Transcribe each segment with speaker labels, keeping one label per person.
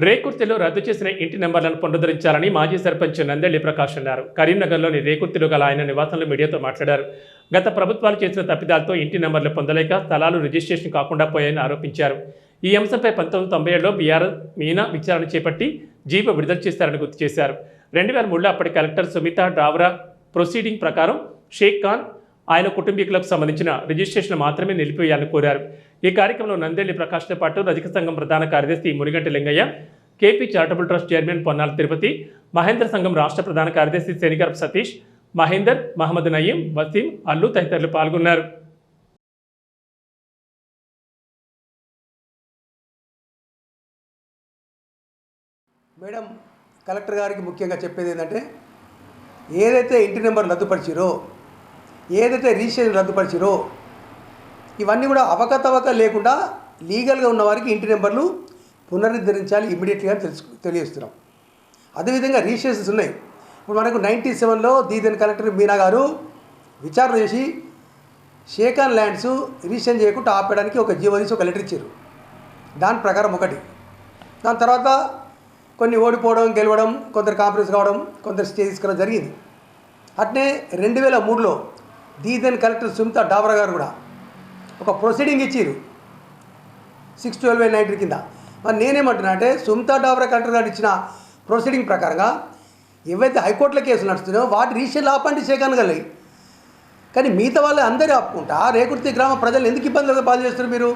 Speaker 1: రేకుర్తిలో రద్దు చేసిన ఇంటి నెంబర్లను పునరుద్ధరించాలని మాజీ సర్పంచ్ నందెళ్లి ప్రకాష్ అన్నారు. కరీంనగర్లోని రేకుర్తిలో గల ఆయన నివాసంలో మీడియాతో మాట్లాడారు. గత ప్రభుత్వాలు చేసిన తప్పిదాలతో ఇంటి నెంబర్లు పొందలేక స్థలాలు రిజిస్ట్రేషన్ కాకుండా పోయాయని ఆరోపించారు. ఈ అంశంపై 1997లో బీఆర్ఎస్ మీనా విచారణ చేపట్టి జీవో విడుదల చేశారని గుర్తు చేశారు. 2003లో అప్పటి కలెక్టర్ సుమిత డావ్రా ప్రొసీడింగ్ ప్రకారం షేక్ ఖాన్ ఆయన కుటుంబీకులకు సంబంధించిన రిజిస్ట్రేషన్ మాత్రమే నిలిపివేయాలని కోరారు. ఈ కార్యక్రమంలో నందెళ్లి ప్రకాష్తో పాటు రజక సంఘం ప్రధాన కార్యదర్శి Muniganti Lingaiah, KP charitable trust chairman Ponnala Tirupati, Mahendra సంఘం రాష్ట్ర ప్రధాన కార్యదర్శి శనిగరపు సతీష్, మహేందర్, మహమ్మద్ నయీం, వసీం, అల్లు తదితరులు పాల్గొన్నారు.
Speaker 2: మేడం, కలెక్టర్ గారికి ముఖ్యంగా చెప్పేది ఏంటంటే, ఏదైతే ఇంటి నెంబర్ రద్దుపరిచిరో, ఏదైతే రిజిస్ట్రేషన్ రద్దుపరిచిరో, ఇవన్నీ కూడా అవకతవక లేకుండా లీగల్గా ఉన్న వారికి ఇంటి నెంబర్లు పునరుద్ధరించాలి ఇమ్మీడియట్గా తెలియజేస్తున్నాం. అదేవిధంగా రిజిస్ట్రేషన్స్ ఉన్నాయి. ఇప్పుడు మనకు 97లో దీదెన్ కలెక్టర్ మీనా గారు విచారణ చేసి షేకాన్ ల్యాండ్స్ రిజిస్ట్రేషన్ చేయకుండా ఆపేయడానికి ఒక జీవో తీసి ఒక లెటర్ ఇచ్చారు. దాని ప్రకారం ఒకటి. దాని తర్వాత కొన్ని ఓడిపోవడం, గెలవడం, కొందరు కాంప్రమైజ్ కావడం, కొందరు స్టే తీసుకోవడం జరిగింది. అట్నే 2003లో దీదెన్ కలెక్టర్ సుమిత డావ్రా గారు కూడా ఒక ప్రొసీడింగ్ ఇచ్చారు 612/90 కింద. మరి నేనేమంటున్నా అంటే, సుమిత డావ్రా కలెక్టర్ గారు ఇచ్చిన ప్రొసీడింగ్ ప్రకారంగా ఏవైతే హైకోర్టులో కేసులు నడుస్తున్నాయో వాటి రిజిస్ట్రేషన్ ఆపండి షేకాన్ గలయి. కానీ మిగతా వాళ్ళు అందరూ ఆపుకుంటా రేకుర్తి గ్రామ ప్రజలు ఎందుకు ఇబ్బందులు పాలు చేస్తున్నారు? మీరు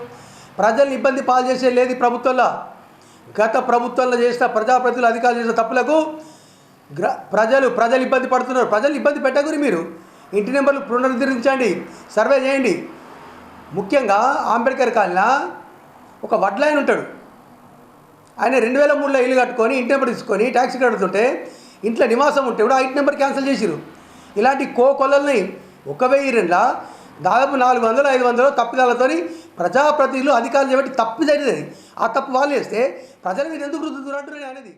Speaker 2: ప్రజల్ని ఇబ్బంది పాలు చేసే లేదు ఈ ప్రభుత్వంలో. గత ప్రభుత్వంలో చేసిన ప్రజాప్రతినిధులు అధికారులు చేసిన తప్పులకు ప్రజలు ఇబ్బంది పడుతున్నారు. ప్రజలు ఇబ్బంది పెట్టకూరి మీరు ఇంటి నెంబర్లు పునరుద్ధరించండి, సర్వే చేయండి. ముఖ్యంగా అంబేద్కర్ కాలనీ ఒక వడ్లాయన ఉంటాడు. ఆయన 2003లో ఇల్లు కట్టుకొని ఇంటి నెంబర్ తీసుకొని ట్యాక్సీ కడుతుంటే ఇంట్లో నివాసం ఉంటే కూడా ఆ ఇంటి నెంబర్ క్యాన్సిల్ చేసిరు. ఇలాంటి కొల్లల్ని 1002 దాదాపు 400-500 తప్పిదాలతో ప్రజాప్రతినిధులు అధికారులు చేపట్టి తప్పు జరిగింది. ఆ తప్పు వాళ్ళు చేస్తే ప్రజలు మీరు ఎందుకు రుద్దుతున్నట్టు అనేది.